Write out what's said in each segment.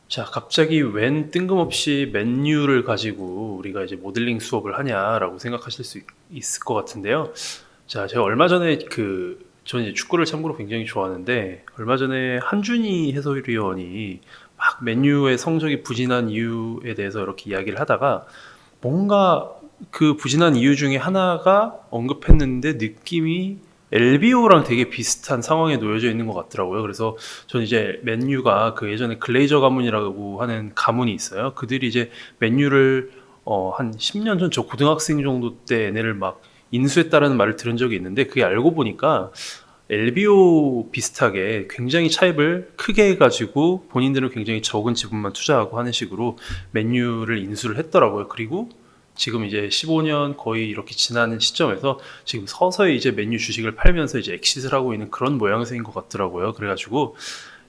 자, 갑자기 웬 뜬금없이 맨유를 가지고 우리가 이제 모델링 수업을 하냐라고 생각하실 수 있을 것 같은데요. 자, 제가 얼마 전에 저는 이제 축구를 참고로 굉장히 좋아하는데, 얼마 전에 한준희 해설위원이 막 맨유의 성적이 부진한 이유에 대해서 이렇게 이야기를 하다가, 뭔가 그 부진한 이유 중에 하나가 언급했는데 느낌이 LBO랑 되게 비슷한 상황에 놓여져 있는 것 같더라고요. 그래서 저는 이제 맨유가 그 예전에 글레이저 가문이라고 하는 가문이 있어요. 그들이 이제 맨유를 한 10년 전, 저 고등학생 정도 때 얘네를 막 인수했다라는 말을 들은 적이 있는데, 그게 알고 보니까 LBO 비슷하게 굉장히 차입을 크게 해가지고 본인들은 굉장히 적은 지분만 투자하고 하는 식으로 맨유를 인수를 했더라고요. 그리고 지금 이제 15년 거의 이렇게 지나는 시점에서 지금 서서히 이제 맨유 주식을 팔면서 이제 엑시트를 하고 있는 그런 모양새인 것 같더라고요. 그래가지고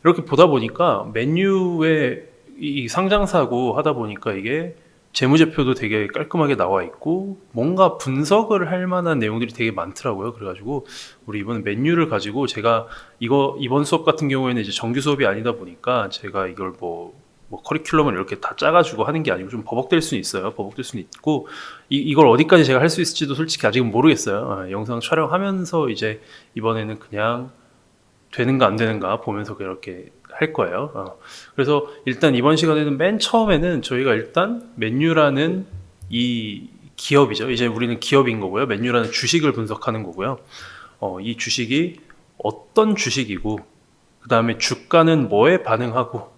이렇게 보다 보니까 맨유의 이 상장사고 하다 보니까 이게 재무제표도 되게 깔끔하게 나와 있고 뭔가 분석을 할 만한 내용들이 되게 많더라고요. 그래가지고 우리 이번 맨유를 가지고 제가 이번 수업 같은 경우에는 이제 정규 수업이 아니다 보니까 제가 이걸 뭐 커리큘럼을 이렇게 다 짜가지고 하는 게 아니고 좀 버벅될 수는 있어요. 버벅될 수는 있고 이걸 어디까지 제가 할 수 있을지도 솔직히 아직은 모르겠어요. 영상 촬영하면서 이제 이번에는 그냥 되는가 안 되는가 보면서 그렇게 할 거예요. 그래서 일단 이번 시간에는 맨 처음에는 저희가 일단 맨유라는 이 기업이죠. 이제 우리는 기업인 거고요. 맨유라는 주식을 분석하는 거고요. 이 주식이 어떤 주식이고, 그 다음에 주가는 뭐에 반응하고,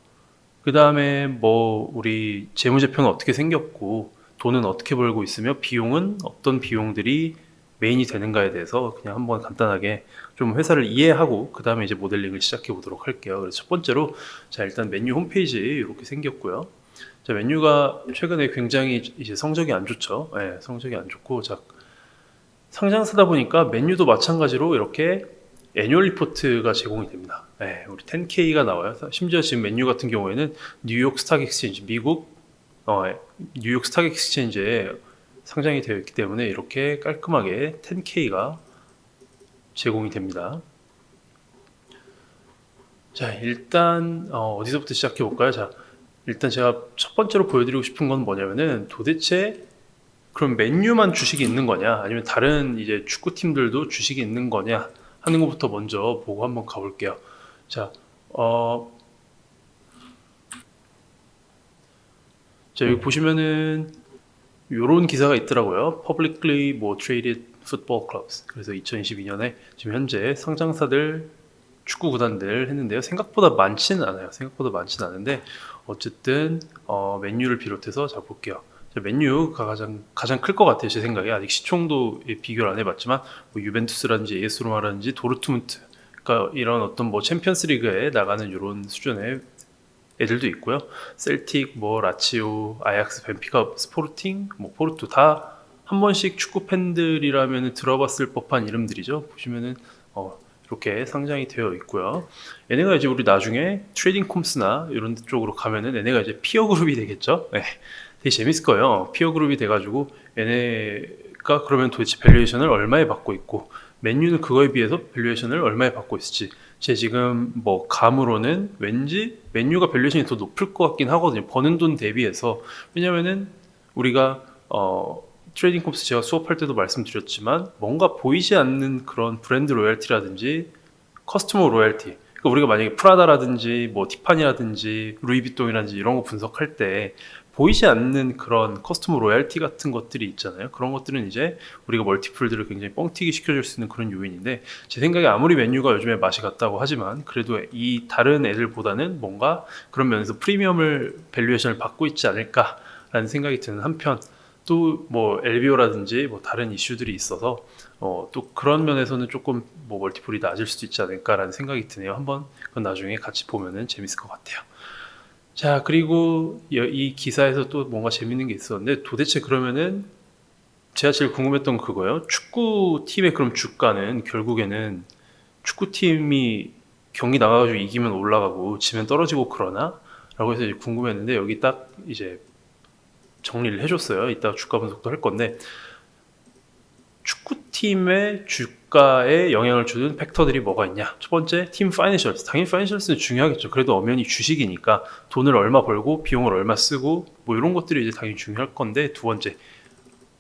그 다음에 뭐 우리 재무제표는 어떻게 생겼고, 돈은 어떻게 벌고 있으며 비용은 어떤 비용들이 메인이 되는가에 대해서 그냥 한번 간단하게 좀 회사를 이해하고 그 다음에 이제 모델링을 시작해 보도록 할게요. 그래서 첫 번째로 자, 일단 맨유 홈페이지 이렇게 생겼고요. 자, 맨유가 최근에 굉장히 이제 성적이 안 좋죠. 네, 성적이 안 좋고, 자, 상장사다 보니까 맨유도 마찬가지로 이렇게 애뉴얼 리포트가 제공이 됩니다. 네, 우리 10K가 나와요. 심지어 지금 맨유 같은 경우에는 뉴욕 스탁 익스체인지, 미국 뉴욕 스탁 익스체인지에 상장이 되어 있기 때문에 이렇게 깔끔하게 10K가 제공이 됩니다. 자, 일단 어디서부터 시작해 볼까요? 자, 일단 제가 첫 번째로 보여드리고 싶은 건 뭐냐면은, 도대체 그럼 맨유만 주식이 있는 거냐, 아니면 다른 이제 축구팀들도 주식이 있는 거냐 하는 것부터 먼저 보고 한번 가볼게요. 자, 여기 보시면은 요런 기사가 있더라고요. Publicly 뭐 traded football clubs. 그래서 2022년에 지금 현재 상장사들 축구 구단들 했는데요. 생각보다 많지는 않아요. 생각보다 많지는 않은데 어쨌든 맨유를 비롯해서 자 볼게요. 맨유가 가장 클 것 같아요. 제 생각에. 아직 시총도 비교를 안 해봤지만 뭐 유벤투스라든지 AS 로마라든지 도르트문트, 그러니까 이런 어떤 뭐 챔피언스 리그에 나가는 이런 수준의 애들도 있고요. 셀틱, 뭐 라치오, 아약스, 벤피카, 스포르팅, 뭐 포르투 다 한 번씩 축구 팬들이라면 들어봤을 법한 이름들이죠. 보시면은 이렇게 상장이 되어 있고요. 얘네가 이제 우리 나중에 트레이딩 콤스나 이런 쪽으로 가면은 얘네가 이제 피어 그룹이 되겠죠. 네, 되게 재밌을 거예요. 피어 그룹이 돼가지고 얘네가 그러면 도대체 밸류에이션을 얼마에 받고 있고, 맨유는 그거에 비해서 밸류에이션을 얼마에 받고 있을지 제 지금 뭐 감으로는 왠지 맨유가 밸류에이션이 더 높을 것 같긴 하거든요. 버는 돈 대비해서. 왜냐면은 우리가 트레이딩 콤스 제가 수업할 때도 말씀드렸지만 뭔가 보이지 않는 그런 브랜드 로열티라든지 커스터머 로열티, 그러니까 우리가 만약에 프라다라든지 뭐 티파니라든지 루이비통이라든지 이런 거 분석할 때 보이지 않는 그런 커스터머 로열티 같은 것들이 있잖아요. 그런 것들은 이제 우리가 멀티플들을 굉장히 뻥튀기 시켜줄 수 있는 그런 요인인데, 제 생각에 아무리 맨유가 요즘에 맛이 갔다고 하지만 그래도 이 다른 애들보다는 뭔가 그런 면에서 프리미엄을 밸류에이션을 받고 있지 않을까라는 생각이 드는 한편, 또 뭐 LBO라든지 뭐 다른 이슈들이 있어서 또 그런 면에서는 조금 뭐 멀티플이 낮을 수도 있지 않을까라는 생각이 드네요. 한번 그건 나중에 같이 보면은 재밌을 것 같아요. 자, 그리고 이 기사에서 또 뭔가 재밌는 게 있었는데, 도대체 그러면은 제가 제일 궁금했던 그거예요. 축구팀의 그럼 주가는 결국에는 축구팀이 경기 나가가지고 이기면 올라가고 지면 떨어지고 그러나? 라고 해서 이제 궁금했는데, 여기 딱 이제 정리를 해줬어요. 이따 주가 분석도 할 건데, 축구팀의 주가에 영향을 주는 팩터들이 뭐가 있냐. 첫 번째, 팀 파이낸셜스. 당연히 파이낸셜스는 중요하겠죠. 그래도 엄연히 주식이니까 돈을 얼마 벌고 비용을 얼마 쓰고 뭐 이런 것들이 이제 당연히 중요할 건데, 두 번째,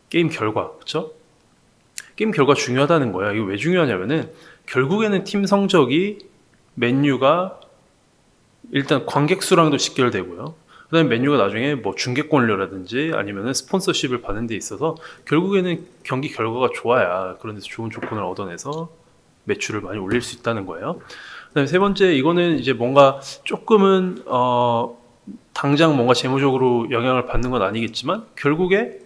게임 결과. 그렇죠? 게임 결과 중요하다는 거야. 이거 왜 중요하냐면은 결국에는 팀 성적이 맨유가 일단 관객 수랑도 직결되고요. 그다음에 맨유가 나중에 뭐 중계권료라든지 아니면은 스폰서십을 받는 데 있어서 결국에는 경기 결과가 좋아야 그런 데서 좋은 조건을 얻어내서 매출을 많이 올릴 수 있다는 거예요. 그다음에 세 번째, 이거는 이제 뭔가 조금은 당장 뭔가 재무적으로 영향을 받는 건 아니겠지만 결국에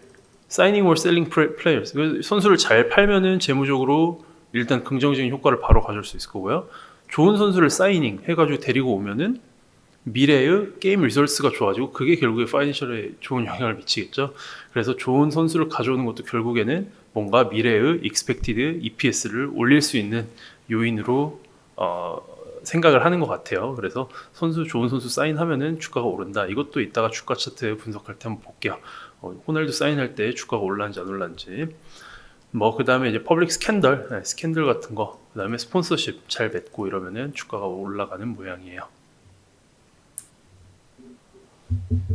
사이닝 or 셀링 플레이어스, 선수를 잘 팔면은 재무적으로 일단 긍정적인 효과를 바로 가져올 수 있을 거고요. 좋은 선수를 사이닝 해가지고 데리고 오면은 미래의 게임 리소스가 좋아지고 그게 결국에 파이낸셜에 좋은 영향을 미치겠죠. 그래서 좋은 선수를 가져오는 것도 결국에는 뭔가 미래의 expected EPS를 올릴 수 있는 요인으로 생각을 하는 것 같아요. 그래서 좋은 선수 사인하면은 주가가 오른다. 이것도 이따가 주가 차트 분석할 때 한번 볼게요. 호날두 사인할 때 주가가 올랐는지 안 올랐는지. 그 다음에 이제 퍼블릭 스캔들, 스캔들 같은 거, 그 다음에 스폰서십 잘 맺고 이러면은 주가가 올라가는 모양이에요.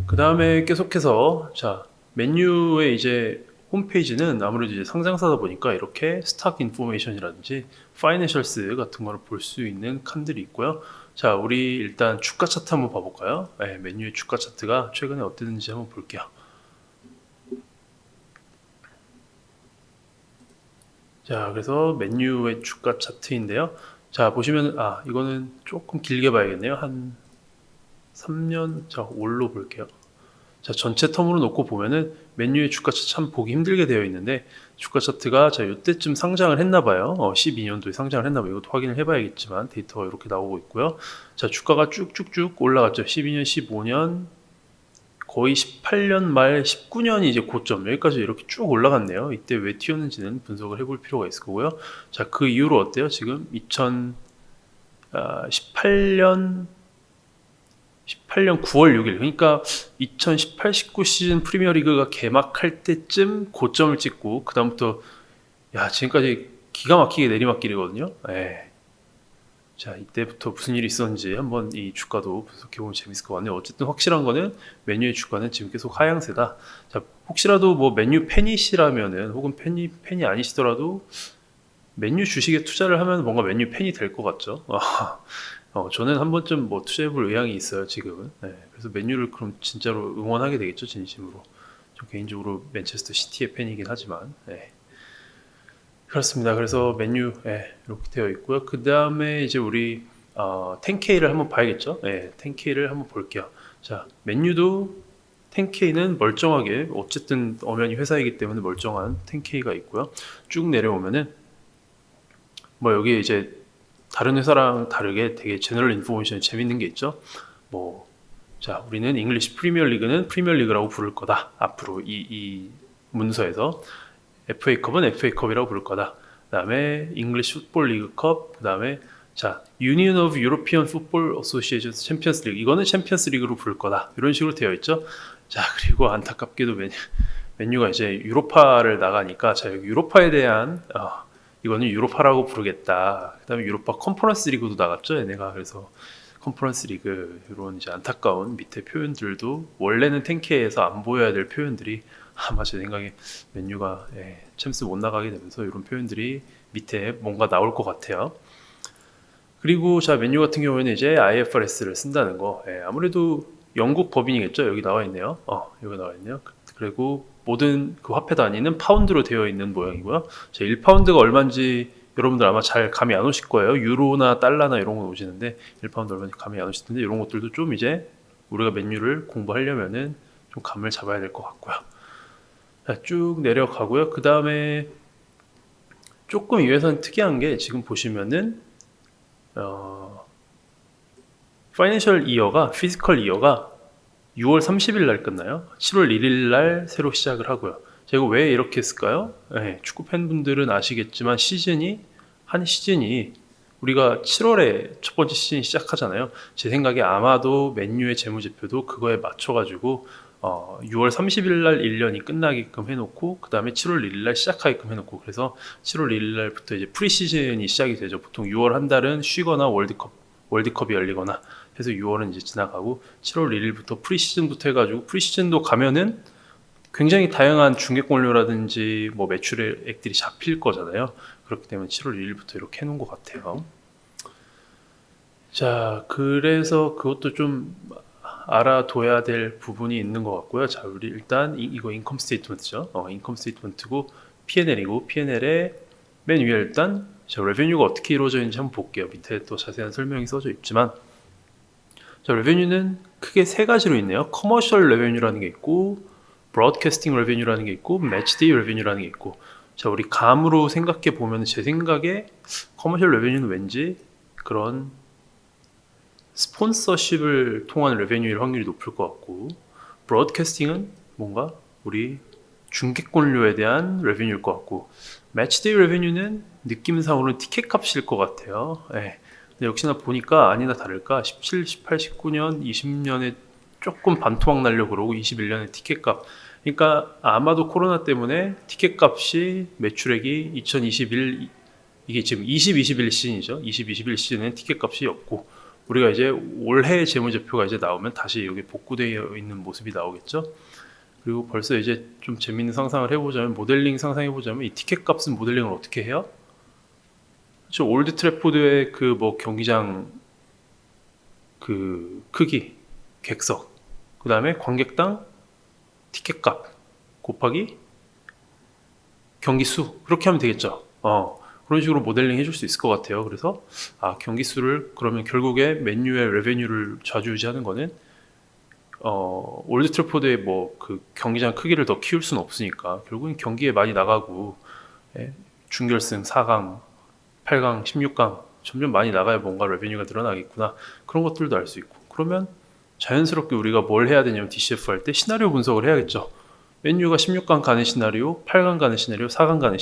그 다음에 계속해서, 자, 맨유의 이제 홈페이지는 아무래도 이제 상장사다 보니까 이렇게 스탁 인포메이션이라든지 파이낸셜스 같은 거를 볼 수 있는 칸들이 있고요. 자, 우리 일단 주가 차트 한번 봐볼까요? 네, 맨유의 주가 차트가 최근에 어땠는지 한번 볼게요. 자, 그래서 맨유의 주가 차트인데요. 자, 보시면, 이거는 조금 길게 봐야겠네요. 한 3년, 자, 올로 볼게요. 자, 전체 텀으로 놓고 보면은 맨유의 주가 차트 참 보기 힘들게 되어 있는데, 주가 차트가 자, 이때쯤 상장을 했나 봐요. 12년도에 상장을 했나 봐요. 이것도 확인을 해봐야겠지만 데이터가 이렇게 나오고 있고요. 자, 주가가 쭉쭉쭉 올라갔죠. 12년, 15년, 거의 18년 말 19년이 이제 고점, 여기까지 이렇게 쭉 올라갔네요. 이때 왜 튀었는지는 분석을 해볼 필요가 있을 거고요. 자, 그 이후로 어때요? 지금 2018년 9월 6일, 그러니까 2018-19 시즌 프리미어리그가 개막할 때쯤 고점을 찍고 그 다음부터 지금까지 기가 막히게 내리막길이거든요. 자, 이때부터 무슨 일이 있었는지 한번 이 주가도 분석해보면 재밌을 것 같네요. 어쨌든 확실한 거는 맨유의 주가는 지금 계속 하향세다. 자, 혹시라도 뭐 맨유 팬이시라면은, 혹은 팬이 아니시더라도 맨유 주식에 투자를 하면 뭔가 맨유 팬이 될 것 같죠. 저는 한 번쯤 뭐 투자해볼 의향이 있어요, 지금은. 그래서 맨유를 그럼 진짜로 응원하게 되겠죠, 진심으로. 저 개인적으로 맨체스터 시티의 팬이긴 하지만. 그렇습니다. 그래서 맨유 이렇게 되어 있고요. 그 다음에 이제 우리 10K를 한번 봐야겠죠. 10K를 한번 볼게요. 자, 맨유도 10K는 멀쩡하게, 어쨌든 엄연히 회사이기 때문에 멀쩡한 10K가 있고요. 쭉 내려오면은 뭐 여기에 이제 다른 회사랑 다르게 되게 제너럴 인포메이션이 재밌는 게 있죠. 자, 우리는 잉글리시 프리미어리그는 프리미어리그라고 부를 거다. 앞으로 이 문서에서 FA컵은 FA컵이라고 부를 거다. 그 다음에 잉글리시 풋볼 리그컵, 그 다음에 자, Union of European Football Association 챔피언스 리그, 이거는 챔피언스 리그로 부를 거다. 이런 식으로 되어 있죠. 자, 그리고 안타깝게도 맨유가 이제 유로파를 나가니까, 자, 여기 유로파에 대한 이거는 유로파라고 부르겠다. 그 다음에 유로파 컨퍼런스 리그도 나갔죠, 얘네가. 그래서 컨퍼런스 리그, 이런 이제 안타까운 밑에 표현들도 원래는 10K에서 안 보여야 될 표현들이 아마 제 생각에 맨유가 챔스 못 나가게 되면서 이런 표현들이 밑에 뭔가 나올 것 같아요. 그리고 자, 맨유 같은 경우에는 이제 IFRS를 쓴다는 거, 아무래도 영국 법인이겠죠. 여기 나와 있네요. 여기 나와 있네요. 그리고 모든 그 화폐 단위는 파운드로 되어 있는 모양이고요. 자, 1파운드가 얼마인지 여러분들 아마 잘 감이 안 오실 거예요. 유로나 달러나 이런 거 오시는데 1파운드 얼마인지 감이 안 오실 텐데, 이런 것들도 좀 이제 우리가 맨유를 공부하려면은 좀 감을 잡아야 될 것 같고요. 자, 쭉 내려가고요. 그 다음에 조금 이 회사는 특이한 게, 지금 보시면은 파이낸셜 이어가, 피지컬 이어가 6월 30일 날 끝나요. 7월 1일 날 새로 시작을 하고요. 제가 왜 이렇게 했을까요? 축구 팬분들은 아시겠지만 한 시즌이 우리가 7월에 첫 번째 시즌이 시작하잖아요. 제 생각에 아마도 맨유의 재무제표도 그거에 맞춰가지고 6월 30일 날 1년이 끝나게끔 해놓고 그 다음에 7월 1일 날 시작하게끔 해놓고 그래서 7월 1일 날부터 이제 프리시즌이 시작이 되죠. 보통 6월 한 달은 쉬거나 월드컵이 열리거나 해서 6월은 이제 지나가고 7월 1일부터 프리시즌부터 해가지고 프리시즌도 가면은 굉장히 다양한 중계권료라든지 뭐 매출액들이 잡힐 거잖아요. 그렇기 때문에 7월 1일부터 이렇게 해놓은 것 같아요. 자, 그래서 그것도 좀 알아둬야 될 부분이 있는 것 같고요. 자, 우리 일단 이거 인컴 스테이트먼트죠. 인컴 스테이트먼트고 P&L이고 P&L에 맨 위에 일단 자, 레베뉴가 어떻게 이루어져 있는지 한번 볼게요. 밑에 또 자세한 설명이 써져 있지만 자, 레베뉴는 크게 세 가지로 있네요. 커머셜 레베뉴라는 게 있고 브로드캐스팅 레베뉴라는 게 있고 매치데이 레베뉴라는 게 있고 자, 우리 감으로 생각해 보면 제 생각에 커머셜 레베뉴는 왠지 그런 스폰서십을 통한 레베뉴일 확률이 높을 것 같고 브로드캐스팅은 뭔가 우리 중계권료에 대한 레베뉴일 것 같고 매치데이 레베뉴는 느낌상으로는 티켓 값일 것 같아요. 네. 근데 역시나 보니까 아니나 다를까 17, 18, 19년, 20년에 조금 반토막 날려고 그러고 21년에 티켓 값 그러니까 아마도 코로나 때문에 티켓 값이 매출액이 2021 이게 지금 2021 시즌이죠. 2021 시즌엔 티켓 값이 없고 우리가 이제 올해 재무제표가 이제 나오면 다시 여기 복구되어 있는 모습이 나오겠죠. 그리고 벌써 이제 좀 재밌는 상상을 해보자면 모델링 상상해보자면 이 티켓 값은 모델링을 어떻게 해요? 저 올드 트래포드의 그 뭐 경기장 그 크기, 객석, 그 다음에 관객당 티켓 값 곱하기 경기 수 그렇게 하면 되겠죠. 그런 식으로 모델링 해줄 수 있을 것 같아요. 그래서 경기 수를 그러면 결국에 맨유의 레베뉴를 좌지우지하는 거는 올드 트래포드의 뭐 그 경기장 크기를 더 키울 수는 없으니까 결국은 경기에 많이 나가고 준결승, 4강, 8강, 16강 점점 많이 나가야 뭔가 레베뉴가 늘어나겠구나 그런 것들도 알 수 있고 그러면 자연스럽게 우리가 뭘 해야 되냐면 DCF 할 때 시나리오 분석을 해야겠죠. 맨유가 16강 가는 시나리오, 8강 가는 시나리오, 4강 가는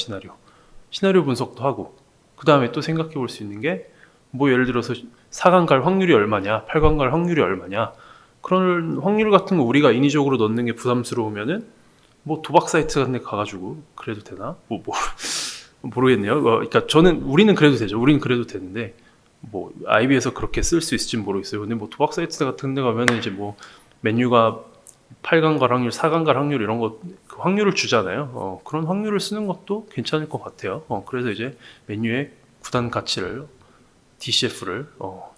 시나리오 분석도 하고 그 다음에 또 생각해 볼 수 있는 게 뭐 예를 들어서 4강 갈 확률이 얼마냐 8강 갈 확률이 얼마냐 그런 확률 같은 거 우리가 인위적으로 넣는 게 부담스러우면은 뭐 도박 사이트 같은 데 가가지고 그래도 되나? 모르겠네요. 그러니까 우리는 그래도 되죠. 우리는 그래도 되는데 뭐 IB에서 그렇게 쓸 수 있을지 모르겠어요. 근데 뭐 도박 사이트 같은 데 가면은 이제 뭐 맨유가 8강 갈 확률, 4강 갈 확률 이런 거 그 확률을 주잖아요. 그런 확률을 쓰는 것도 괜찮을 것 같아요. 그래서 이제 맨유의 구단 가치를 DCF를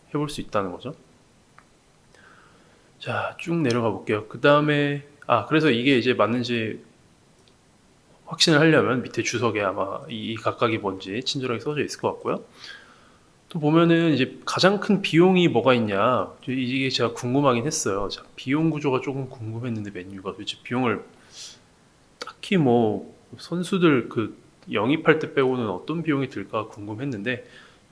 해볼 수 있다는 거죠. 자, 쭉 내려가 볼게요. 그 다음에 그래서 이게 이제 맞는지 확신을 하려면 밑에 주석에 아마 이 각각이 뭔지 친절하게 써져 있을 것 같고요. 또 보면은 이제 가장 큰 비용이 뭐가 있냐 이게 제가 궁금하긴 했어요. 자, 비용 구조가 조금 궁금했는데 맨유가 도대체 비용을 딱히 뭐 선수들 그 영입할 때 빼고는 어떤 비용이 들까 궁금했는데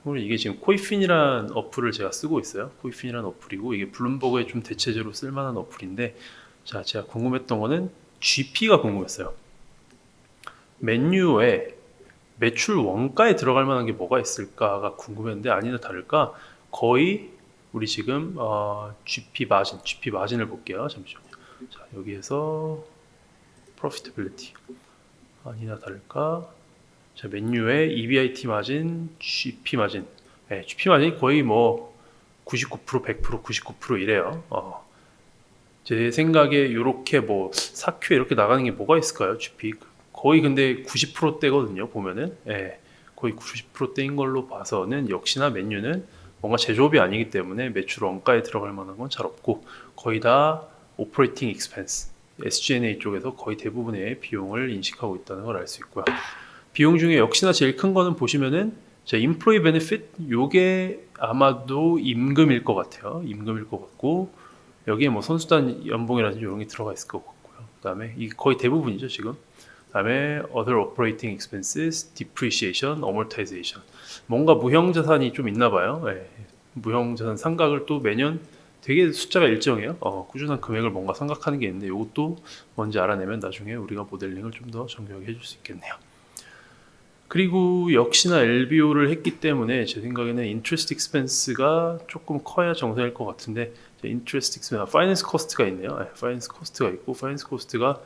오늘 이게 지금 코이핀이란 어플을 제가 쓰고 있어요. 코이핀이란 어플이고 이게 블룸버그에 좀 대체제로 쓸만한 어플인데 자, 제가 궁금했던 거는 GP가 궁금했어요. 맨유에 매출 원가에 들어갈 만한 게 뭐가 있을까가 궁금했는데 아니나 다를까 거의 우리 지금 GP 마진을 볼게요. 잠시만요. 자, 여기에서 profitability 아니나 다를까 자, 맨유의 EBIT 마진, GP 마진 GP 마진이 거의 뭐 99%, 100%, 99% 이래요. 제 생각에 이렇게 뭐 4Q에 이렇게 나가는 게 뭐가 있을까요? GP 거의 근데 90%대거든요. 보면은 거의 90%대인 걸로 봐서는 역시나 맨유는 뭔가 제조업이 아니기 때문에 매출 원가에 들어갈 만한 건 잘 없고 거의 다 오퍼레이팅 익스펜스 SG&A 쪽에서 거의 대부분의 비용을 인식하고 있다는 걸 알 수 있고요. 비용 중에 역시나 제일 큰 거는 보시면은 인플로이 베네핏 요게 아마도 임금일 것 같아요. 임금일 것 같고 여기에 뭐 선수단 연봉이라든지 이런 게 들어가 있을 것 같고요. 그 다음에 이게 거의 대부분이죠 지금. 그 다음에 other operating expenses, depreciation, amortization 뭔가 무형자산이 좀 있나 봐요. 무형자산 상각을 또 매년 되게 숫자가 일정해요. 꾸준한 금액을 뭔가 생각하는 게 있는데 이것도 뭔지 알아내면 나중에 우리가 모델링을 좀 더 정교하게 해줄 수 있겠네요. 그리고 역시나 LBO를 했기 때문에 제 생각에는 interest expense가 조금 커야 정상일 것 같은데 인트레스트 익스펜스, 파이낸스 코스트가 있네요. 파이낸스 코스트가 있고, 파이낸스 코스트가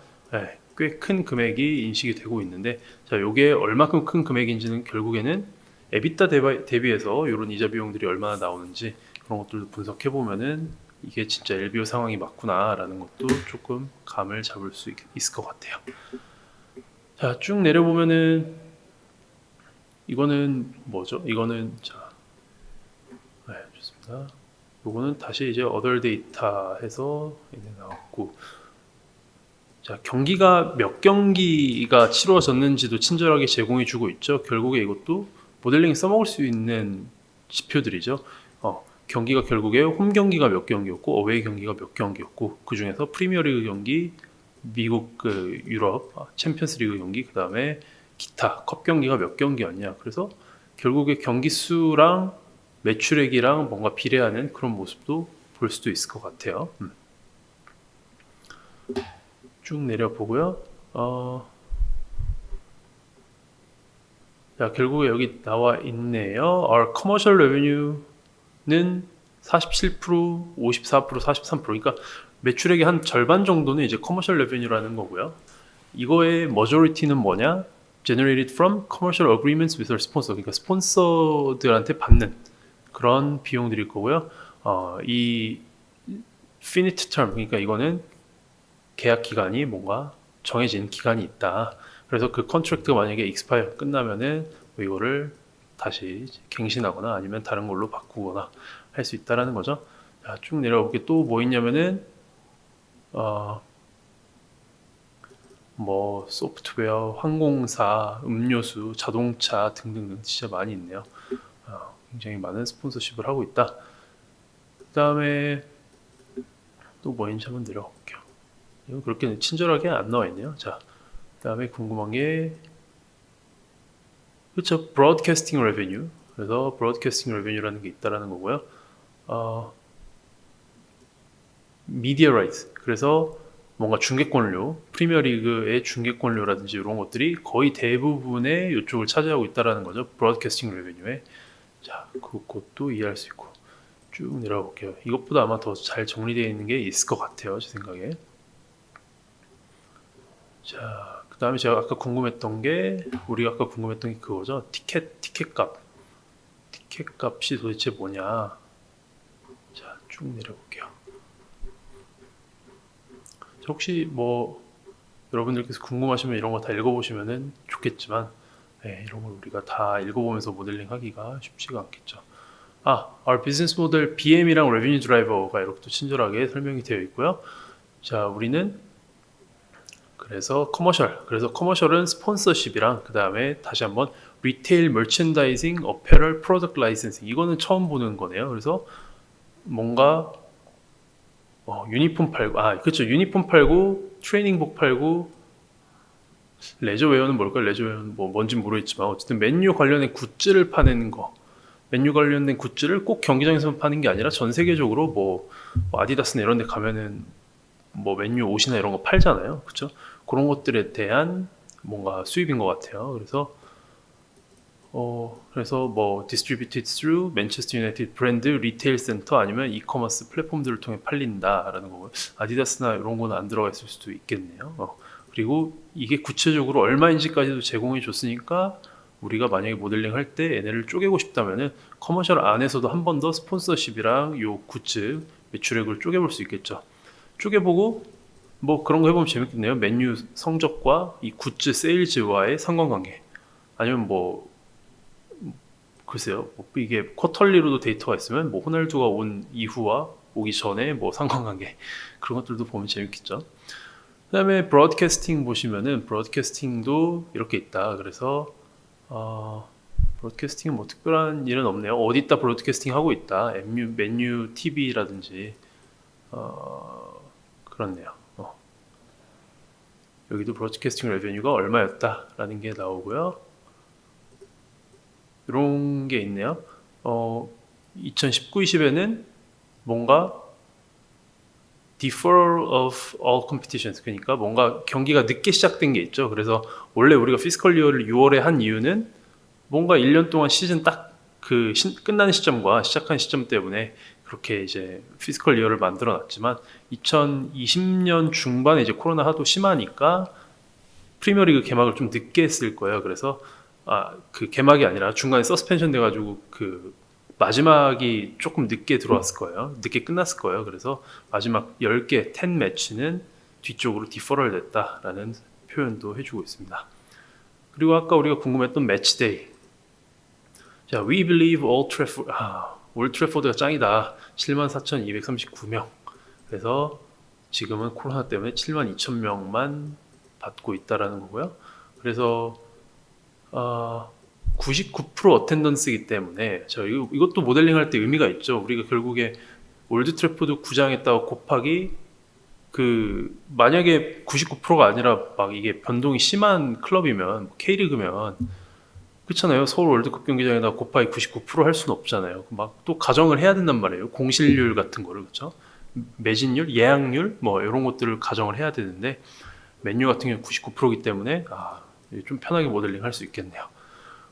꽤 큰 금액이 인식이 되고 있는데, 자, 요게 얼마큼 큰 금액인지는 결국에는 에비타 대비해서 이런 이자 비용들이 얼마나 나오는지 그런 것들도 분석해 보면은 이게 진짜 LBO 상황이 맞구나라는 것도 조금 감을 잡을 수 있을 것 같아요. 자, 쭉 내려보면은 이거는 뭐죠? 이거는 자, 좋습니다. 요거는 다시 이제 other data 해서 나왔고, 자, 경기가 몇 경기가 치러졌는지도 친절하게 제공해 주고 있죠. 결국에 이것도 모델링에 써먹을 수 있는 지표들이죠. 경기가 결국에 홈 경기가 몇 경기였고 어웨이 경기가 몇 경기였고, 그 중에서 프리미어리그 경기, 미국 유럽 챔피언스리그 경기, 그 다음에 기타 컵 경기가 몇 경기였냐. 그래서 결국에 경기 수랑 매출액이랑 뭔가 비례하는 그런 모습도 볼 수도 있을 것 같아요. 쭉 내려보고요. 자, 결국에 여기 나와 있네요. Our commercial revenue는 47%, 54%, 43%. 그러니까 매출액의 한 절반 정도는 이제 commercial revenue라는 거고요. 이거의 majority는 뭐냐? Generated from commercial agreements with our sponsor. 그러니까 스폰서들한테 받는 그런 비용들일 거고요. 이 finite term, 그러니까 이거는 계약 기간이 뭔가 정해진 기간이 있다. 그래서 그 컨트랙트가 만약에 익스파이어 끝나면은 뭐 이거를 다시 갱신하거나 아니면 다른 걸로 바꾸거나 할 수 있다라는 거죠. 자, 쭉 내려가 볼게. 또 뭐 있냐면은 뭐 소프트웨어, 항공사, 음료수, 자동차 등등등 진짜 많이 있네요. 굉장히 많은 스폰서십을 하고 있다. 그 다음에 또 뭐 있는지 한번 내려가 볼게요. 이건 그렇게 친절하게 안 나와 있네요. 자, 그 다음에 궁금한 게, 그렇죠, 브로드캐스팅 레베뉴. 그래서 브로드캐스팅 레베뉴라는 게 있다라는 거고요. 미디어 라이트. 그래서 뭔가 중계권료, 프리미어리그의 중계권료라든지 이런 것들이 거의 대부분의 이쪽을 차지하고 있다라는 거죠. 브로드캐스팅 레베뉴에. 자, 그것도 이해할 수 있고. 쭉 내려가 볼게요. 이것보다 아마 더 잘 정리되어 있는 게 있을 것 같아요, 제 생각에. 자, 그 다음에 제가 아까 궁금했던 게, 우리가 아까 궁금했던 게 그거죠. 티켓 값이 도대체 뭐냐. 자, 쭉 내려볼게요. 자, 혹시 뭐 여러분들께서 궁금하시면 이런 거 다 읽어보시면 좋겠지만, 이런 걸 우리가 다 읽어보면서 모델링 하기가 쉽지가 않겠죠. our business model BM이랑 revenue driver가 이렇게 또 친절하게 설명이 되어 있고요. 자, 우리는 그래서 커머셜은 스폰서십이랑 그 다음에 다시 한번 리테일 머천다이징, 어페럴, 프로덕트 라이센싱, 이거는 처음 보는 거네요. 그래서 뭔가 유니폼 팔고, 그렇죠, 유니폼 팔고 트레이닝복 팔고, 레저웨어는 뭘까요? 레저웨어는 뭐 뭔지 모르겠지만 어쨌든 맨유 관련된 굿즈를 파는 거. 맨유 관련된 굿즈를 꼭 경기장에서만 파는 게 아니라 전 세계적으로 뭐 아디다스나 이런 데 가면은 뭐 맨유 옷이나 이런 거 팔잖아요. 그렇죠? 그런 것들에 대한 뭔가 수입인 것 같아요. 그래서 뭐 distributed through Manchester United 브랜드 리테일 센터 아니면 이커머스 플랫폼들을 통해 팔린다라는 거고요. 아디다스나 이런 거는 안 들어가 있을 수도 있겠네요. 그리고 이게 구체적으로 얼마인지까지도 제공해 줬으니까 우리가 만약에 모델링 할 때 얘네를 쪼개고 싶다면은 커머셜 안에서도 한 번 더 스폰서십이랑 요 굿즈 매출액을 쪼개볼 수 있겠죠. 쪼개보고 뭐 그런 거 해보면 재밌겠네요. 맨유 성적과 이 굿즈 세일즈와의 상관관계, 아니면 뭐 글쎄요, 뭐 이게 쿼털리로도 데이터가 있으면 뭐 호날두가 온 이후와 오기 전에 뭐 상관관계, 그런 것들도 보면 재밌겠죠. 그 다음에 브로드캐스팅 보시면은 브로드캐스팅도 이렇게 있다. 그래서 브로드캐스팅은 뭐 특별한 일은 없네요. 어디다 브로드캐스팅 하고 있다. 맨유 TV라든지 그렇네요. 여기도 브로드캐스팅 레베뉴가 얼마였다라는 게 나오고요. 이런 게 있네요. 2019-20에는 뭔가 deferral of all competitions, 그러니까 뭔가 경기가 늦게 시작된 게 있죠. 그래서 원래 우리가 피스컬 이어를 6월에 한 이유는 뭔가 1년 동안 시즌 딱 그 끝나는 시점과 시작한 시점 때문에 그렇게 이제 피지컬 이어를 만들어 놨지만 2020년 중반에 이제 코로나 하도 심하니까 프리미어리그 개막을 좀 늦게 했을 거예요. 그래서 그 개막이 아니라 중간에 서스펜션 돼가지고 그 마지막이 조금 늦게 들어왔을 거예요. 늦게 끝났을 거예요. 그래서 마지막 10개 10 매치는 뒤쪽으로 디퍼럴 됐다라는 표현도 해주고 있습니다. 그리고 아까 우리가 궁금했던 매치데이. 자, We believe 올 트래포드가 짱이다. 74,239명. 그래서 지금은 코로나 때문에 72,000명만 받고 있다라는 거고요. 그래서 99% 어텐던스이기 때문에 이것도 모델링할 때 의미가 있죠. 우리가 결국에 올드 트래포드 구장에다가 곱하기 만약에 99%가 아니라 막 이게 변동이 심한 클럽이면 K리그면 그렇잖아요. 서울 월드컵 경기장에다 곱하기 99% 할 수는 없잖아요. 막 또 가정을 해야 된단 말이에요. 공실률 같은 거를 그렇죠. 매진율, 예약률 뭐 이런 것들을 가정을 해야 되는데 맨유 같은 경우는 99%이기 때문에 좀 편하게 모델링 할 수 있겠네요.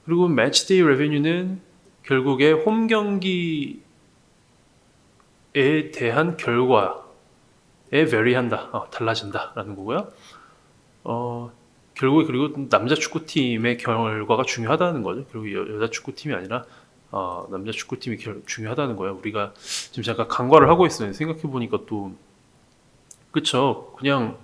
그리고 매치데이 레베뉴는 결국에 홈 경기에 대한 결과에 very한다, 달라진다라는 거고요. 결국에 그리고 남자 축구팀의 결과가 중요하다는 거죠. 그리고 여자 축구팀이 아니라 남자 축구팀이 중요하다는 거예요. 우리가 지금 잠깐 간과를 하고 있어요. 생각해보니까 또 그쵸. 그냥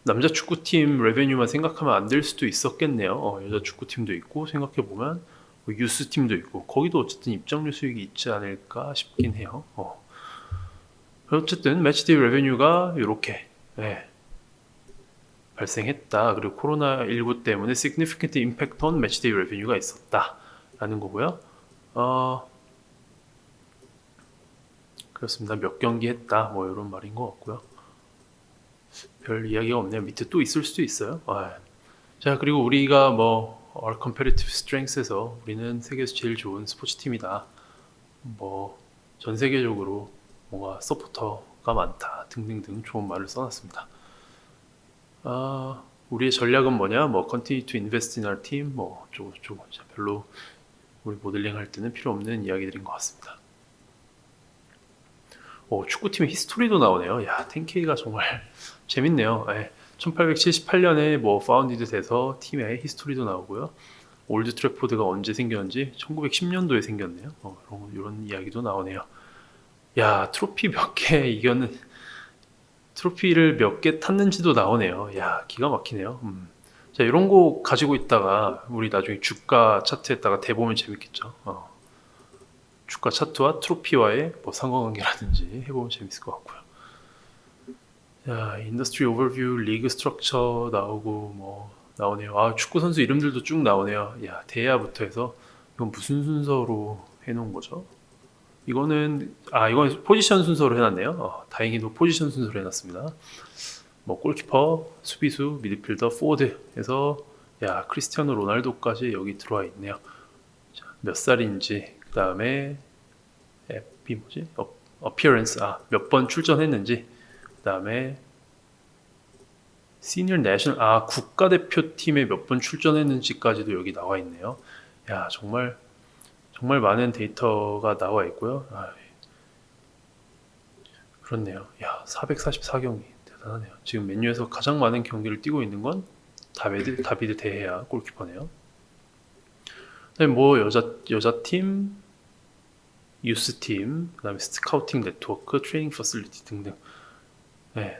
남자 축구팀 레베뉴만 생각하면 안 될 수도 있었겠네요. 여자 축구팀도 있고 생각해보면 뭐 유스팀도 있고 거기도 어쨌든 입장료 수익이 있지 않을까 싶긴 해요. 어쨌든 매치데이 레베뉴가 이렇게 발생했다. 그리고 코로나19 때문에 significant impact on matchday revenue가 있었다 라는 거고요. 그렇습니다. 몇 경기 했다 뭐 이런 말인 것 같고요. 별 이야기가 없네요. 밑에 또 있을 수도 있어요. 자, 그리고 우리가 our competitive strengths에서 우리는 세계에서 제일 좋은 스포츠 팀이다. 전 세계적으로 뭔가 서포터가 많다 등등등 좋은 말을 써놨습니다. 우리의 전략은 뭐냐? continue to invest in our team 어쩌고 별로 우리 모델링 할 때는 필요 없는 이야기들인 것 같습니다. 축구팀의 히스토리도 나오네요. 야, 10K가 정말 재밌네요. 1878년에 파운디드 돼서 팀의 히스토리도 나오고요. 올드 트래포드가 언제 생겼는지 1910년도에 생겼네요. 이런 이야기도 나오네요. 야, 트로피 몇 개 이겼는 트로피를 몇 개 탔는지도 나오네요. 야, 기가 막히네요. 자, 이런 거 가지고 있다가 우리 나중에 주가 차트에다가 대보면 재밌겠죠. 주가 차트와 트로피와의 상관관계라든지 해보면 재밌을 것 같고요. 자, 인더스트리 오버뷰, 리그 스트럭처 나오고 나오네요. 축구 선수 이름들도 쭉 나오네요. 야, 대야부터 해서 이건 무슨 순서로 해놓은 거죠? 이건 포지션 순서로 해놨네요. 다행히도 포지션 순서로 해놨습니다. 골키퍼, 수비수, 미드필더, 포워드 해서 크리스티아노 로날도까지 여기 들어와 있네요. 자, 몇 살인지 그 다음에 appearance 몇 번 출전했는지 그 다음에 시니어 내셔널 국가대표팀에 몇 번 출전했는지까지도 여기 나와 있네요. 야, 정말 많은 데이터가 나와 있고요. 그렇네요. 야, 444경기 대단하네요. 지금 맨유에서 가장 많은 경기를 뛰고 있는 건 다비드 데헤아 골키퍼네요. 그다음에 여자팀, 유스팀, 그다음에 스카우팅 네트워크, 트레이닝 퍼실리티 등등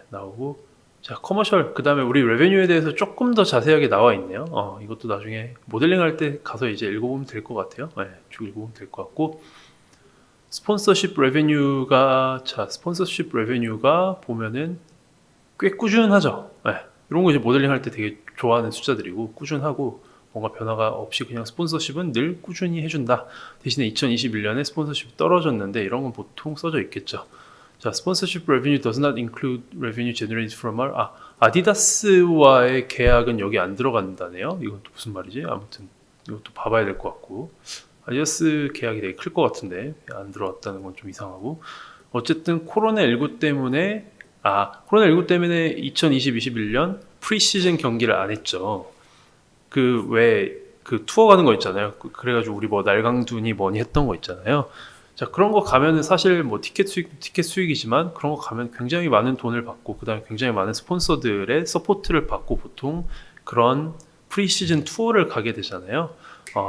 나오고, 자, 커머셜, 그 다음에 우리 레베뉴에 대해서 조금 더 자세하게 나와 있네요. 이것도 나중에 모델링 할 때 가서 이제 읽어보면 될 것 같아요. 쭉 읽어보면 될 것 같고, 스폰서십 레베뉴가 보면은 꽤 꾸준하죠. 이런 거 이제 모델링 할 때 되게 좋아하는 숫자들이고, 꾸준하고, 뭔가 변화가 없이 그냥 스폰서십은 늘 꾸준히 해준다. 대신에 2021년에 스폰서십이 떨어졌는데, 이런 건 보통 써져 있겠죠. 자, sponsorship revenue does not include revenue generated from our 아디다스와의 계약은 여기 안 들어간다네요. 이건 또 무슨 말이지? 아무튼 이것도 봐봐야 될 것 같고, 아디다스 계약이 되게 클 것 같은데 안 들어왔다는 건 좀 이상하고, 어쨌든 코로나19 때문에 2020-21년 프리시즌 경기를 안 했죠. 그 투어 가는 거 있잖아요. 그래가지고 우리 날강둔이 뭐니 했던 거 있잖아요. 자, 그런 거 가면은 사실 뭐 티켓 수익이지만 그런 거 가면 굉장히 많은 돈을 받고 그다음에 굉장히 많은 스폰서들의 서포트를 받고 보통 그런 프리시즌 투어를 가게 되잖아요.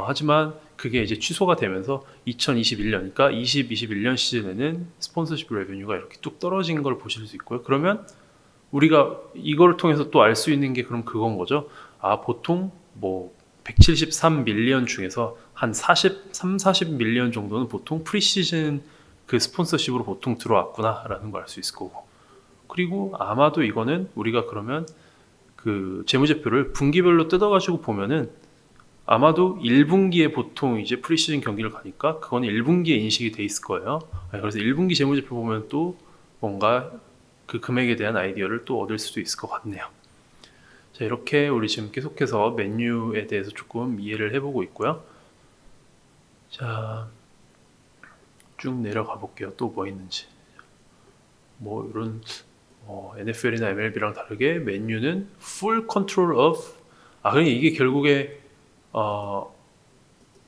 하지만 그게 이제 취소가 되면서 2021년이니까 21년 시즌에는 스폰서십 레베뉴가 이렇게 뚝 떨어진 걸 보실 수 있고요. 그러면 우리가 이걸 통해서 또 알 수 있는 게 그럼 그건 거죠. 보통 뭐 173밀리언 중에서 한 40밀리언 정도는 보통 프리시즌 그 스폰서십으로 보통 들어왔구나라는 걸 알 수 있을 거고. 그리고 아마도 이거는 우리가 그러면 그 재무제표를 분기별로 뜯어가지고 보면은 아마도 1분기에 보통 이제 프리시즌 경기를 가니까 그거는 1분기에 인식이 돼 있을 거예요. 그래서 1분기 재무제표 보면 또 뭔가 그 금액에 대한 아이디어를 또 얻을 수도 있을 것 같네요. 자, 이렇게 우리 지금 계속해서 맨유에 대해서 조금 이해를 해보고 있고요. 자, 쭉 내려가 볼게요. 또 뭐 있는지. 뭐 이런 NFL이나 MLB랑 다르게 맨유는 full control of 그러니까 이게 결국에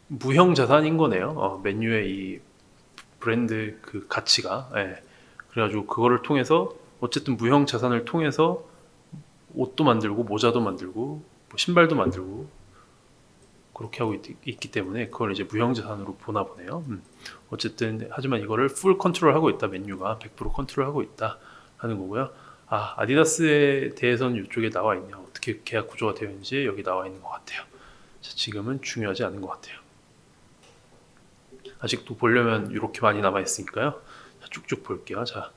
무형 자산인 거네요. 맨유의 이 브랜드 그 가치가. 예. 그래가지고 그거를 통해서 어쨌든 무형 자산을 통해서 옷도 만들고 모자도 만들고 뭐 신발도 만들고 그렇게 하고 있기 때문에 그걸 이제 무형 자산으로 보나 보네요. 어쨌든 하지만 이거를 풀 컨트롤하고 있다. 맨유가 100% 컨트롤하고 있다 하는 거고요. 아디다스에 대해서는 이쪽에 나와 있네요. 어떻게 계약 구조가 되어 있는지 여기 나와 있는 것 같아요. 자, 지금은 중요하지 않은 것 같아요. 아직도 보려면 이렇게 많이 남아 있으니까요. 자, 쭉쭉 볼게요. 자,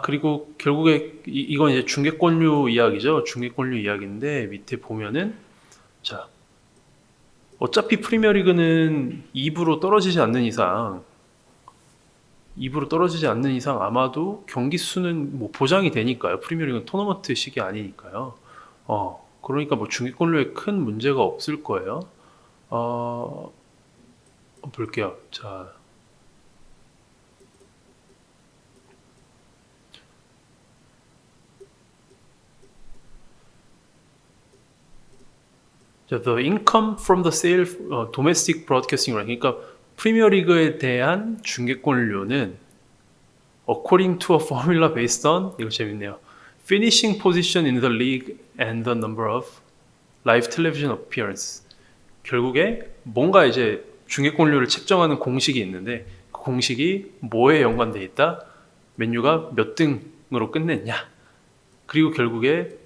그리고 결국에 이건 이제 중개권료 이야기죠. 중개권료 이야기인데 밑에 보면은 자, 어차피 프리미어리그는 2부로 떨어지지 않는 이상 아마도 경기 수는 뭐 보장이 되니까요. 프리미어리그는 토너먼트식이 아니니까요. 그러니까 뭐 중개권료에 큰 문제가 없을 거예요. 볼게요. 자, the income from the sale domestic broadcasting right. 그러니까 프리미어리그에 대한 중개권료는 according to a formula based on 이거 재밌네요. finishing position in the league and the number of live television appearance. 결국에 뭔가 이제 중개권료를 책정하는 공식이 있는데 그 공식이 뭐에 연관돼 있다? 맨유가 몇 등으로 끝냈냐? 그리고 결국에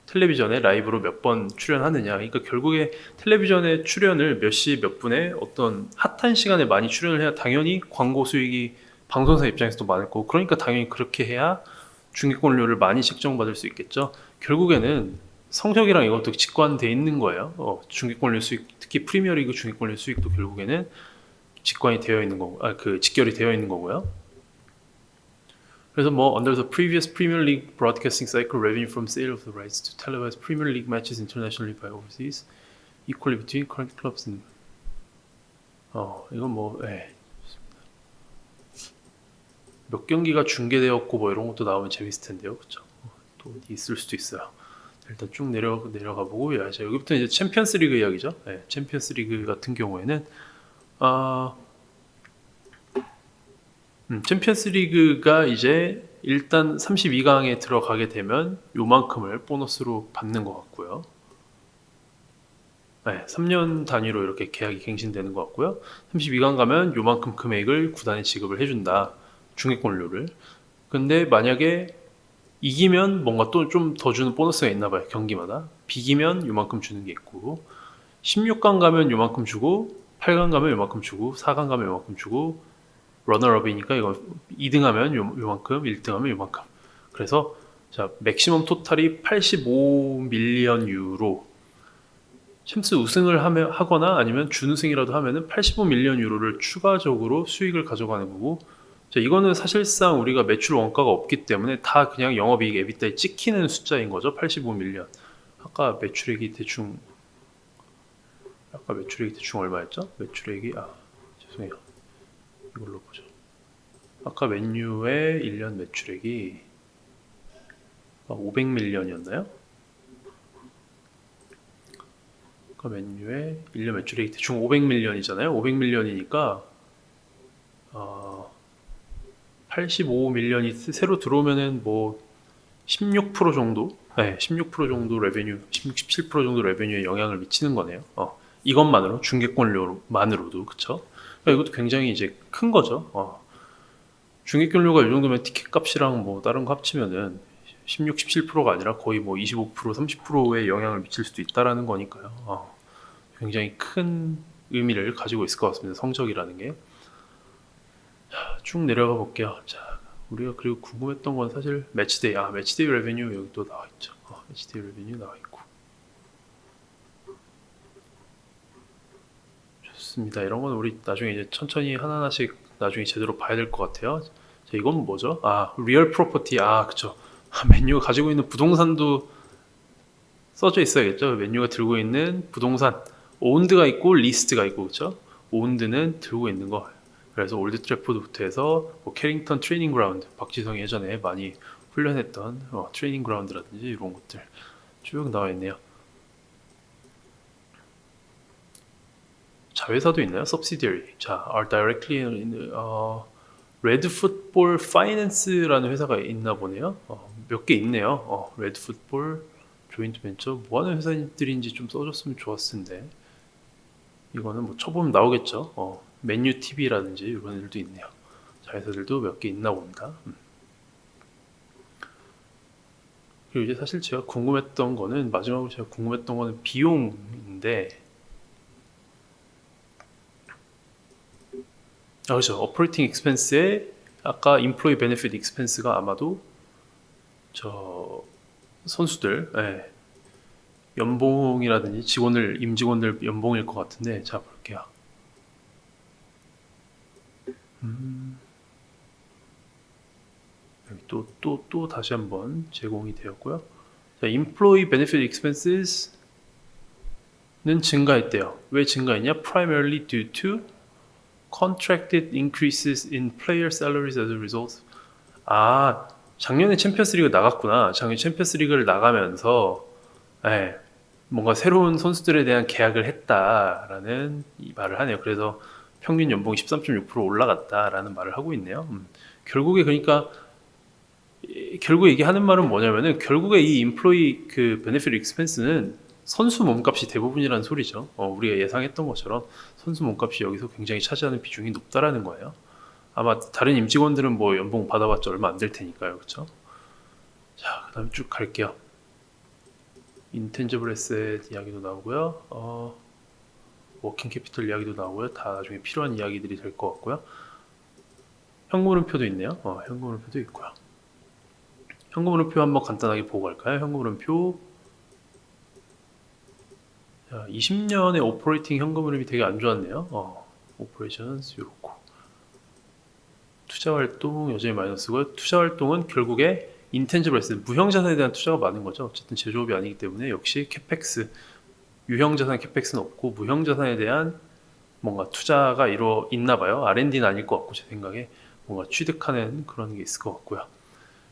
텔레비전에 라이브로 몇 번 출연하느냐. 그러니까 결국에 텔레비전에 출연을 몇 시 몇 분에 어떤 핫한 시간에 많이 출연을 해야 당연히 광고 수익이 방송사 입장에서도 많을 거고 그러니까 당연히 그렇게 해야 중개권료를 많이 책정받을 수 있겠죠. 결국에는 성적이랑 이것도 직관돼 있는 거예요. 중개권료 수익, 특히 프리미어리그 중개권료 수익도 결국에는 직관이 되어 있는 거고, 직결이 되어 있는 거고요. 그래서 뭐 under the previous Premier League broadcasting cycle, revenue from sale of the rights to televise Premier League matches internationally by overseas equally between current clubs and 이건 뭐 몇 경기가 중계되었고 뭐 이런 것도 나오면 재밌을 텐데요, 그렇죠? 또 있을 수도 있어요. 일단 쭉 내려가 보고 자, 여기부터 이제 챔피언스 리그 이야기죠. 챔피언스 리그 같은 경우에는 챔피언스 리그가 이제 일단 32강에 들어가게 되면 요만큼을 보너스로 받는 것 같고요. 3년 단위로 이렇게 계약이 갱신되는 것 같고요. 32강 가면 요만큼 금액을 구단에 지급을 해준다. 중개권료를. 근데 만약에 이기면 뭔가 또 좀 더 주는 보너스가 있나 봐요. 경기마다. 비기면 요만큼 주는 게 있고 16강 가면 요만큼 주고 8강 가면 요만큼 주고 4강 가면 요만큼 주고 러너업이니까 이거 2등하면 요만큼 1등하면 요만큼. 그래서 자, 맥시멈 토탈이 85밀리언 유로. 챔스 우승을 하거나 아니면 준우승이라도 하면은 85밀리언 유로를 추가적으로 수익을 가져가는 거고, 자, 이거는 사실상 우리가 매출 원가가 없기 때문에 다 그냥 영업이익 에비타에 찍히는 숫자인 거죠. 85밀리언. 아까 매출액이 대충 얼마였죠? 매출액이 죄송해요. 이걸로 보죠. 아까 맨유의 1년 매출액이 500밀리언이었나요? 맨유의 1년 매출액이 대충 500밀리언이잖아요. 500밀리언이니까 85밀리언이 새로 들어오면은 뭐 16% 정도, 네, 16% 정도 레베뉴, 16, 17% 정도 레베뉴에 영향을 미치는 거네요. 이것만으로 중계권료만으로도 그쵸? 그러니까 이것도 굉장히 이제 큰 거죠. 중계권료가 이 정도면 티켓 값이랑 뭐 다른 거 합치면은 16, 17%가 아니라 거의 뭐 25%, 30%의 영향을 미칠 수도 있다라는 거니까요. 굉장히 큰 의미를 가지고 있을 것 같습니다. 성적이라는 게. 쭉 내려가 볼게요. 자, 우리가 그리고 궁금했던 건 사실 매치데이, 매치데이 레베뉴 여기 또 나와 있죠. 매치데이 레베뉴 나와 있고. 좋습니다. 이런 건 우리 나중에 이제 천천히 하나하나씩 나중에 제대로 봐야 될 것 같아요. 자, 이건 뭐죠? 리얼 프로퍼티. 그쵸. 맨유가 가지고 있는 부동산도 써져 있어야겠죠. 맨유가 들고 있는 부동산, 오운드가 있고 리스트가 있고, 그쵸? 오운드는 들고 있는 거. 그래서 올드 트래포드부터 해서 뭐 캐링턴 트레이닝 그라운드, 박지성이 예전에 많이 훈련했던 트레이닝 그라운드라든지 이런 것들 쭉 나와 있네요. 자회사도 있나요? subsidiary. 자, are directly in Red Football Finance라는 회사가 있나 보네요. 몇 개 있네요. Red Football 조인트 벤처 뭐 하는 회사들인지 좀 써줬으면 좋았을 텐데. 이거는 뭐 쳐보면 나오겠죠. 맨유 TV라든지 이런 애들도 있네요. 자회사들도 몇 개 있나 봅니다. 그리고 이제 사실 제가 궁금했던 거는 마지막으로 제가 궁금했던 거는 비용인데 그렇죠. 오퍼레이팅 익스펜스에 아까 인플로이 베네핏 익스펜스가 아마도 저 선수들 연봉이라든지 임직원들 연봉일 것 같은데 자 볼게요. 여기 또 다시 한번 제공이 되었고요. 자, Employee Benefit Expenses는 증가했대요. 왜 증가했냐? Primarily due to contracted increases in player salaries as a result. 작년에 챔피언스리그 나갔구나. 작년 챔피언스리그를 나가면서 뭔가 새로운 선수들에 대한 계약을 했다라는 이 말을 하네요. 그래서 평균 연봉이 13.6% 올라갔다라는 말을 하고 있네요. 결국에 그러니까 결국 얘기하는 말은 뭐냐면은 결국에 이 인플로이 그 베네핏 익스펜스는 선수 몸값이 대부분이라는 소리죠. 우리가 예상했던 것처럼 선수 몸값이 여기서 굉장히 차지하는 비중이 높다라는 거예요. 아마 다른 임직원들은 뭐 연봉 받아봤자 얼마 안 될 테니까요, 그렇죠? 자, 그다음 쭉 갈게요. 인텐지블 에셋 이야기도 나오고요. 워킹 캐피털 이야기도 나오고요. 다 나중에 필요한 이야기들이 될 것 같고요. 현금흐름표도 있네요. 현금흐름표도 있고요. 현금흐름표 한번 간단하게 보고 갈까요? 현금흐름표 20년의 오퍼레이팅 현금흐름이 되게 안 좋았네요. 오퍼레이션스 이렇고 투자활동 여전히 마이너스고요. 투자활동은 결국에 인텐지블 에셋 무형자산에 대한 투자가 많은 거죠. 어쨌든 제조업이 아니기 때문에 역시 캐펙스 유형자산 캐펙스는 없고 무형자산에 대한 뭔가 투자가 있나 봐요. R&D는 아닐 것 같고 제 생각에 뭔가 취득하는 그런 게 있을 것 같고요.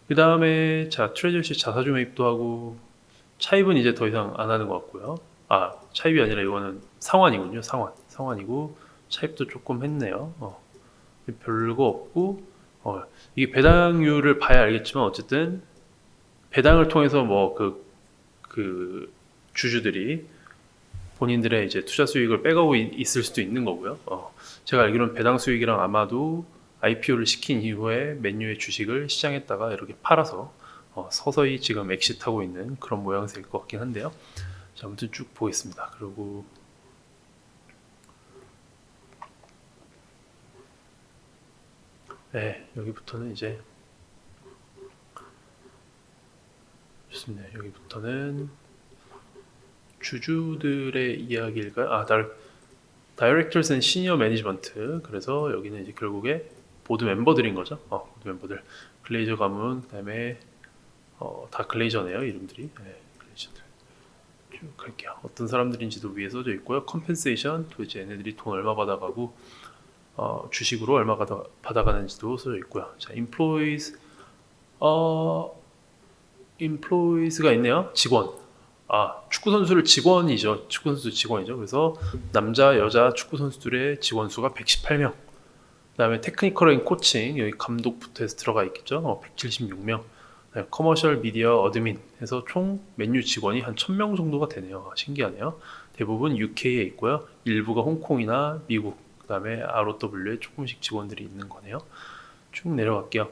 그 다음에 트레저시 자사주 매입도 하고 차입은 이제 더 이상 안 하는 것 같고요. 차입이 아니라 이거는 상환이군요. 상환이고 차입도 조금 했네요. 별거 없고 이게 배당률을 봐야 알겠지만 어쨌든 배당을 통해서 뭐 그 주주들이 본인들의 이제 투자 수익을 빼가고 있을 수도 있는 거고요. 제가 알기로는 배당 수익이랑 아마도 IPO를 시킨 이후에 맨유의 주식을 시장에다가 이렇게 팔아서 서서히 지금 엑시트하고 있는 그런 모양새일 것 같긴 한데요. 자, 아무튼 쭉 보겠습니다. 그리고 여기부터는 이제 좋습니다. 여기부터는 주주들의 이야기일까요? Directors and Senior Management. 그래서 여기는 이제 결국에 보드 멤버들인 거죠. 보드 멤버들. 글레이저 가문, 그다음에 다 글레이저네요, 이름들이. 글레이저들. 쭉 갈게요. 어떤 사람들인지도 위에 써져 있고요. 컴펜세이션, 도대체 얘네들이 돈 얼마 받아가고 주식으로 얼마 받아가는지도 써져 있고요. 자, employees가 있네요. 직원. 축구 선수를 직원이죠. 축구 선수 직원이죠. 그래서 남자, 여자 축구 선수들의 직원 수가 118명. 그다음에 테크니컬 앤 코칭 여기 감독부터 해서 들어가 있겠죠. 176명. 커머셜 미디어 어드민 해서 총 맨유 직원이 한 1000명 정도가 되네요. 신기하네요. 대부분 UK에 있고요. 일부가 홍콩이나 미국, 그다음에 ROW에 조금씩 직원들이 있는 거네요. 쭉 내려갈게요.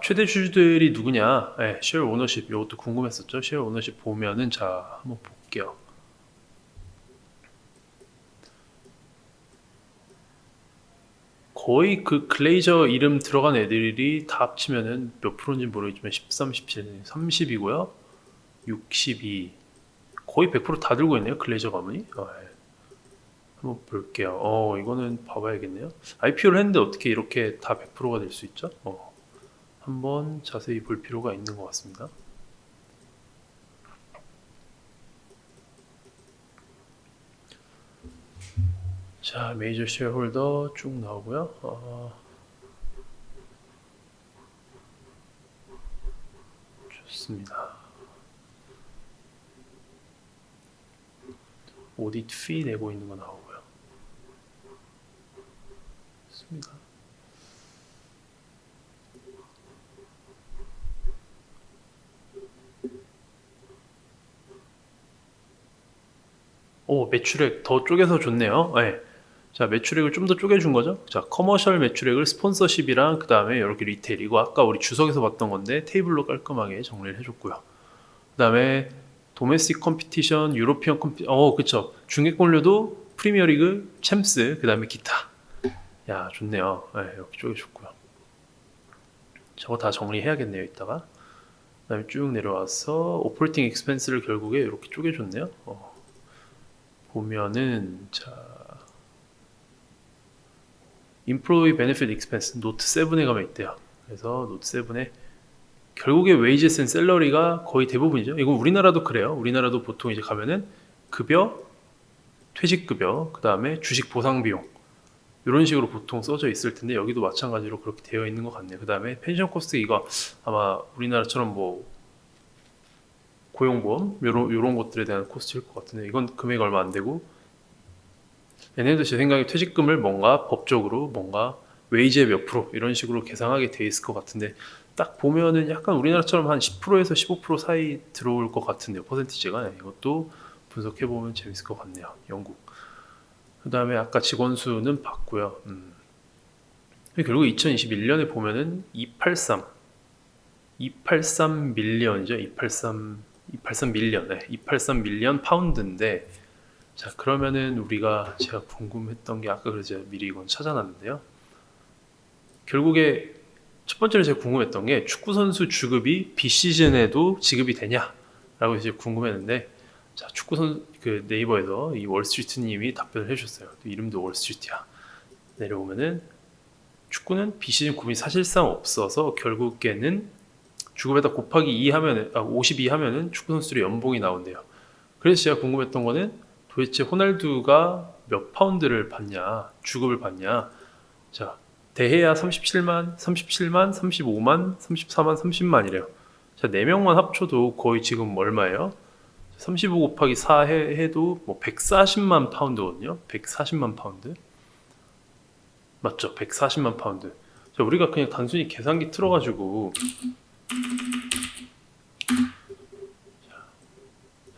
최대 주주들이 누구냐? 네, 쉐어 오너십 이것도 궁금했었죠. 쉐어 오너십 보면은 자 한번 볼게요. 거의 그 글레이저 이름 들어간 애들이 다 합치면은 몇 프로인지 모르겠지만 13, 17, 30이고요. 62 거의 100% 다 들고 있네요. 글레이저 가문이. 네. 한번 볼게요. 이거는 봐봐야겠네요. IPO를 했는데 어떻게 이렇게 다 100%가 될 수 있죠? 한번 자세히 볼 필요가 있는 것 같습니다. 자, 메이저 쉐어홀더 쭉 나오고요. 좋습니다. 오디트 피 내고 있는 거 나오고요. 좋습니다. 매출액 더 쪼개서 줬네요. 네. 자, 매출액을 좀 더 쪼개준 거죠. 자, 커머셜 매출액을 스폰서십이랑 그 다음에 이렇게 리테일, 이거 아까 우리 주석에서 봤던 건데 테이블로 깔끔하게 정리를 해줬고요. 그 다음에 도메스틱 컴피티션, 유로피언 그쵸. 중계권료도 프리미어리그, 챔스, 그 다음에 기타. 야, 좋네요. 네, 이렇게 쪼개줬고요. 저거 다 정리해야겠네요, 이따가. 그 다음에 쭉 내려와서 오퍼레이팅 익스펜스를 결국에 이렇게 쪼개줬네요. 보면은 자, Employee Benefit Expense 노트 7에 가면 있대요. 그래서 노트 7에 결국에 웨이지스 앤 셀러리가 거의 대부분이죠. 이거 우리나라도 그래요. 우리나라도 보통 이제 가면은 급여, 퇴직급여, 그 다음에 주식 보상 비용 이런 식으로 보통 써져 있을 텐데 여기도 마찬가지로 그렇게 되어 있는 것 같네요. 그 다음에 펜션 코스트 이거 아마 우리나라처럼 뭐 고용보험 요런 것들에 대한 코스트일 것 같은데 이건 금액 얼마 안 되고 얘네도 제 생각에 퇴직금을 뭔가 법적으로 뭔가 웨이지의 몇 프로 이런 식으로 계상하게 돼 있을 것 같은데 딱 보면은 약간 우리나라처럼 한 10%에서 15% 사이 들어올 것 같은데요. 퍼센티지가. 이것도 분석해보면 재밌을 것 같네요. 영국. 그 다음에 아까 직원 수는 봤고요. 결국 2021년에 보면은 283 밀리언이죠. 283 밀리언. 네, 283 밀리언 파운드인데 자, 그러면은 우리가 제가 궁금했던 게 아까 그래서 미리 이건 찾아놨는데요. 결국에 첫 번째로 제가 궁금했던 게 축구 선수 주급이 비시즌에도 지급이 되냐라고 이제 궁금했는데 자, 축구 선수 그 네이버에서 이 월스트리트님이 답변을 해주셨어요. 이름도 월스트리트야. 내려오면은 축구는 비시즌 구분이 사실상 없어서 결국에는 주급에다 곱하기 2 하면은 52 하면은 축구 선수들의 연봉이 나온대요. 그래서 제가 궁금했던 거는 도대체 호날두가 몇 파운드를 받냐, 주급을 받냐. 자, 대해야 37만, 35만, 34만, 30만이래요. 자, 4명만 합쳐도 거의 지금 얼마예요? 35 곱하기 4 해도 뭐 140만 파운드거든요. 140만 파운드. 맞죠? 140만 파운드. 자, 우리가 그냥 단순히 계산기 틀어가지고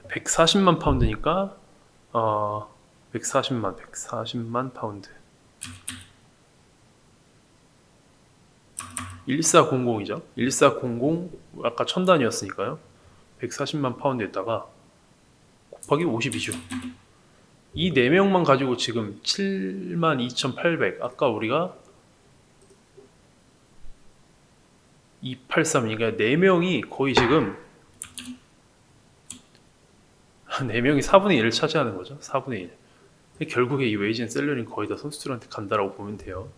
140만 파운드니까 140만 파운드 1400이죠. 1400 아까 1000단위였으니까요. 140만 파운드에다가 곱하기 52죠. 이 4명만 가지고 지금 72,800 아까 우리가 283 그러니까 4명이 거의 지금 4명이 4분의 1을 차지하는 거죠. 4분의 1. 결국에 이 웨이지 앤 셀러리는 거의 다 선수들한테 간다라고 보면 돼요.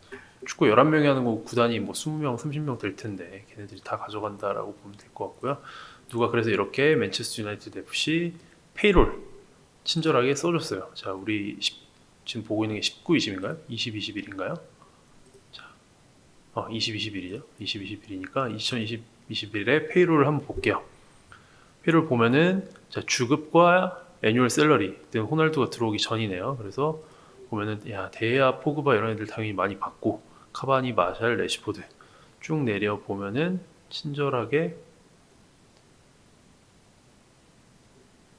축구 11명이 하는 거 구단이 뭐 20명, 30명 될 텐데 걔네들이 다 가져간다라고 보면 될 것 같고요. 누가 그래서 이렇게 맨체스터 유나이티드 FC 페이롤 친절하게 써줬어요. 자, 우리 지금 보고 있는 게 19, 20인가요? 20, 21인가요? 자, 20, 21이죠. 20, 21이니까 2020, 21에 페이롤을 한번 볼게요. 표를 보면은 자, 주급과 애뉴얼 셀러리 등 호날두가 들어오기 전이네요. 그래서 보면은 야, 데야, 포그바 이런 애들 당연히 많이 받고 카바니, 마샬, 레시포드 쭉 내려 보면은 친절하게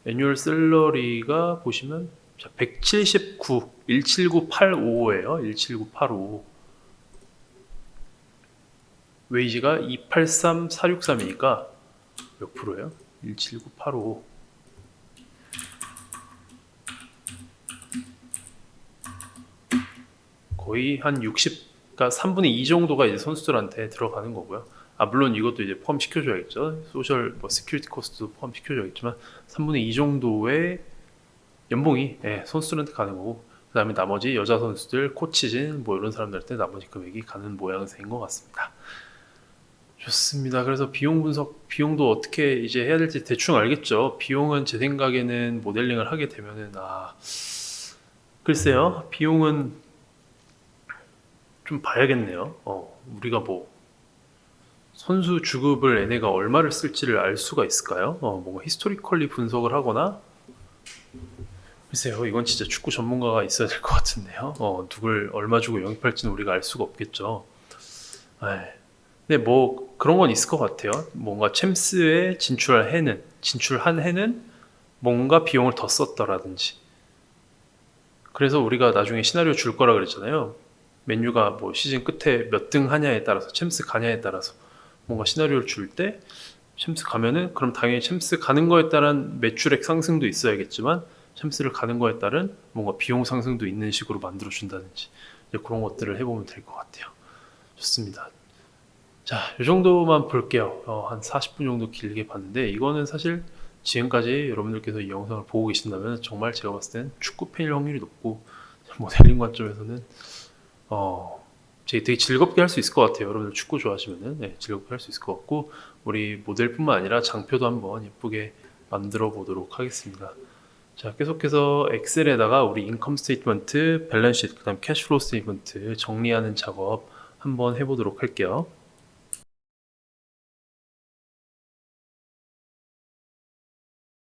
애뉴얼 셀러리가 보시면 179, 17985예요. 17985. 웨이지가 283463이니까 몇 프로예요? 17985. 거의 한 60, 그러니까 3분의 2 정도가 이제 선수들한테 들어가는 거고요. 아, 물론 이것도 이제 포함 시켜줘야겠죠. 소셜 뭐 시큐리티 코스트도 포함 시켜줘야겠지만 3분의 2 정도의 연봉이 선수들한테 가는 거고, 그 다음에 나머지 여자 선수들, 코치진 뭐 이런 사람들한테 나머지 금액이 가는 모양새인 것 같습니다. 좋습니다. 그래서 비용 분석, 비용도 어떻게 이제 해야 될지 대충 알겠죠. 비용은 제 생각에는 모델링을 하게 되면은 글쎄요. 비용은 좀 봐야겠네요. 우리가 뭐 선수 주급을 얘네가 얼마를 쓸지를 알 수가 있을까요? 뭔가 히스토리컬리 분석을 하거나, 글쎄요, 이건 진짜 축구 전문가가 있어야 될 것 같은데요. 누굴 얼마 주고 영입할지는 우리가 알 수가 없겠죠. 근데 뭐 그런 건 있을 것 같아요. 뭔가 챔스에 진출한 해는 뭔가 비용을 더 썼더라든지. 그래서 우리가 나중에 시나리오 줄 거라 그랬잖아요. 맨유가 뭐 시즌 끝에 몇 등 하냐에 따라서, 챔스 가냐에 따라서 뭔가 시나리오를 줄 때 챔스 가면은 그럼 당연히 챔스 가는 거에 따른 매출액 상승도 있어야겠지만 챔스를 가는 거에 따른 뭔가 비용 상승도 있는 식으로 만들어 준다든지 그런 것들을 해보면 될 것 같아요. 좋습니다. 자, 이 정도만 볼게요. 한 40분 정도 길게 봤는데, 이거는 사실 지금까지 여러분들께서 이 영상을 보고 계신다면 정말 제가 봤을 땐 축구 팬일 확률이 높고, 모델링 관점에서는 되게 즐겁게 할 수 있을 것 같아요. 여러분들 축구 좋아하시면은 즐겁게 할 수 있을 것 같고, 우리 모델뿐만 아니라 장표도 한번 예쁘게 만들어 보도록 하겠습니다. 자, 계속해서 엑셀에다가 우리 인컴 스테이트먼트, 밸런스 시트, 그 다음 캐시플로우 스테이트먼트 정리하는 작업 한번 해보도록 할게요.